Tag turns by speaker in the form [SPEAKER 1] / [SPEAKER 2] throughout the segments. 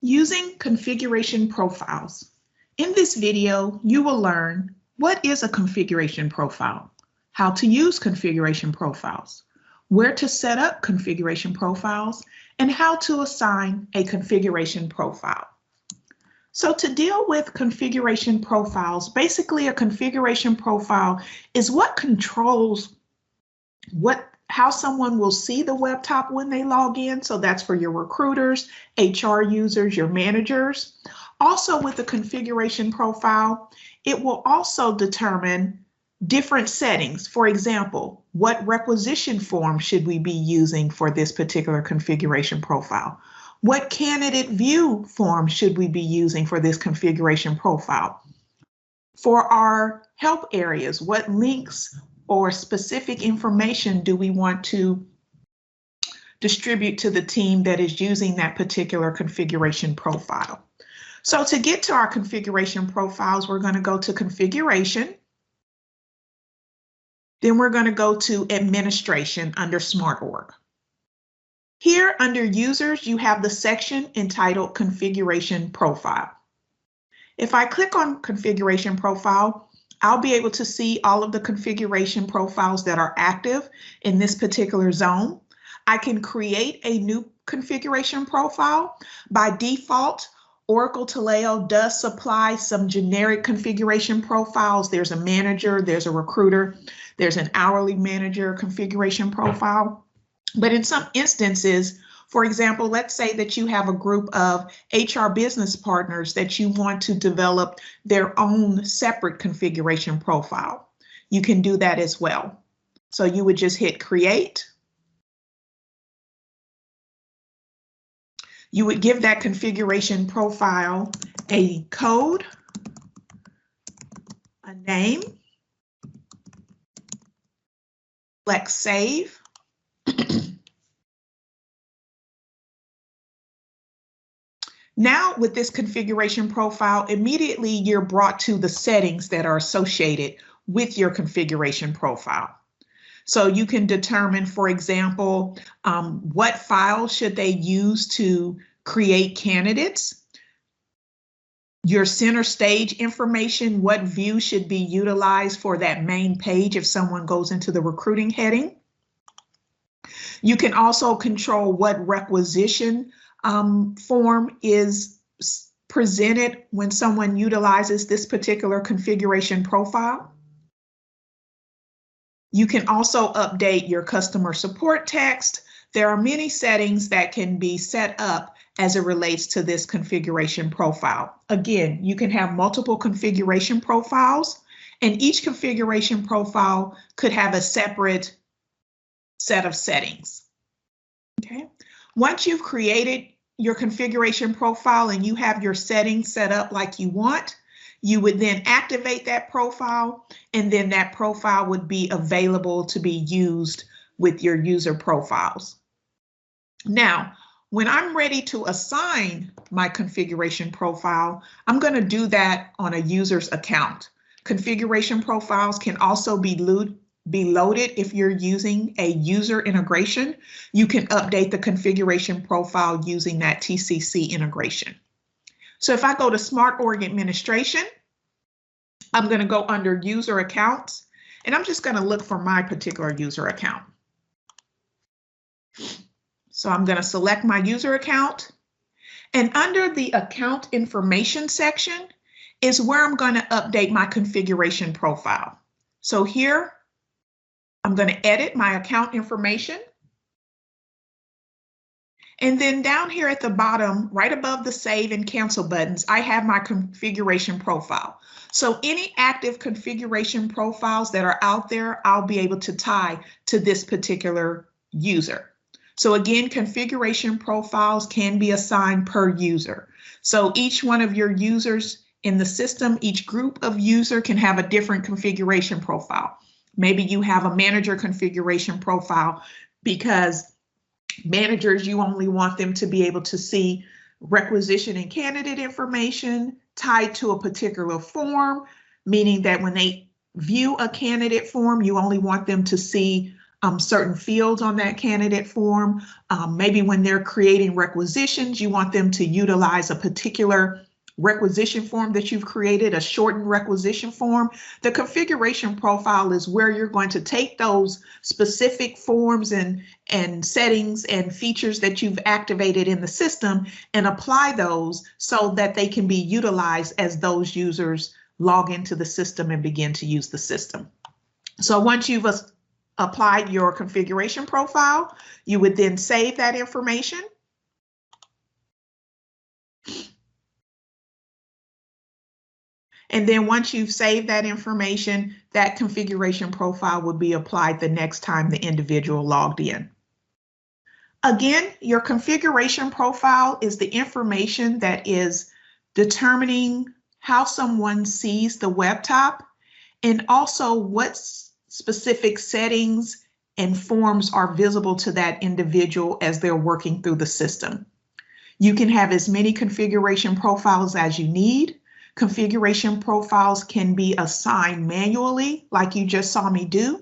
[SPEAKER 1] Using configuration profiles. In this video, you will learn what is a configuration profile, how to use configuration profiles, where to set up configuration profiles, and how to assign a configuration profile. So to deal with configuration profiles, basically a configuration profile is what controls how someone will see the web top when they log in. So that's for your recruiters, HR users, your managers. Also with the configuration profile, it will also determine different settings. For example, what requisition form should we be using for this particular configuration profile? What candidate view form should we be using for this configuration profile? For our help areas, what links or specific information do we want to distribute to the team that is using that particular configuration profile? So to get to our configuration profiles, we're going to go to configuration. Then we're going to go to administration under Smart Org. Here under users, you have the section entitled configuration profile. If I click on configuration profile, I'll be able to see all of the configuration profiles that are active in this particular zone. I can create a new configuration profile. By default, Oracle Taleo does supply some generic configuration profiles. There's a manager, there's a recruiter, there's an hourly manager configuration profile. But in some instances, for example, let's say that you have a group of HR business partners that you want to develop their own separate configuration profile. You can do that as well. So you would just hit create. You would give that configuration profile a code, a name, select save. Now with this configuration profile, immediately you're brought to the settings that are associated with your configuration profile. So you can determine, for example, what file should they use to create candidates, your center stage information, what view should be utilized for that main page if someone goes into the recruiting heading. You can also control what requisition form is presented when someone utilizes this particular configuration profile. You can also update your customer support text. There are many settings that can be set up as it relates to this configuration profile. Again, you can have multiple configuration profiles, and each configuration profile could have a separate set of settings. Okay. Once you've created your configuration profile and you have your settings set up like you want, you would then activate that profile, and then that profile would be available to be used with your user profiles. Now, when I'm ready to assign my configuration profile, I'm going to do that on a user's account. Configuration profiles can also be loaded if you're using a user integration. You can update the configuration profile using that TCC integration. So if I go to Smart Org Administration, I'm going to go under User Accounts, and I'm just going to look for my particular user account. So I'm going to select my user account, and under the Account Information section is where I'm going to update my configuration profile. So here, I'm going to edit my account information. And then down here at the bottom, right above the save and cancel buttons, I have my configuration profile. So any active configuration profiles that are out there, I'll be able to tie to this particular user. So again, configuration profiles can be assigned per user. So each one of your users in the system, each group of user can have a different configuration profile. Maybe you have a manager configuration profile because managers, you only want them to be able to see requisition and candidate information tied to a particular form, meaning that when they view a candidate form, you only want them to see certain fields on that candidate form. Maybe when they're creating requisitions, you want them to utilize a particular requisition form that you've created, a shortened requisition form. The configuration profile is where you're going to take those specific forms and settings and features that you've activated in the system and apply those so that they can be utilized as those users log into the system and begin to use the system. So once you've applied your configuration profile, you would then save that information. And then once you've saved that information, that configuration profile will be applied the next time the individual logged in. Again, your configuration profile is the information that is determining how someone sees the web top and also what specific settings and forms are visible to that individual as they're working through the system. You can have as many configuration profiles as you need. Configuration profiles can be assigned manually, like you just saw me do,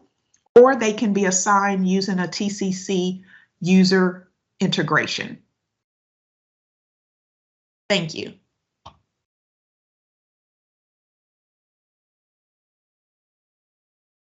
[SPEAKER 1] or they can be assigned using a TCC user integration. Thank you.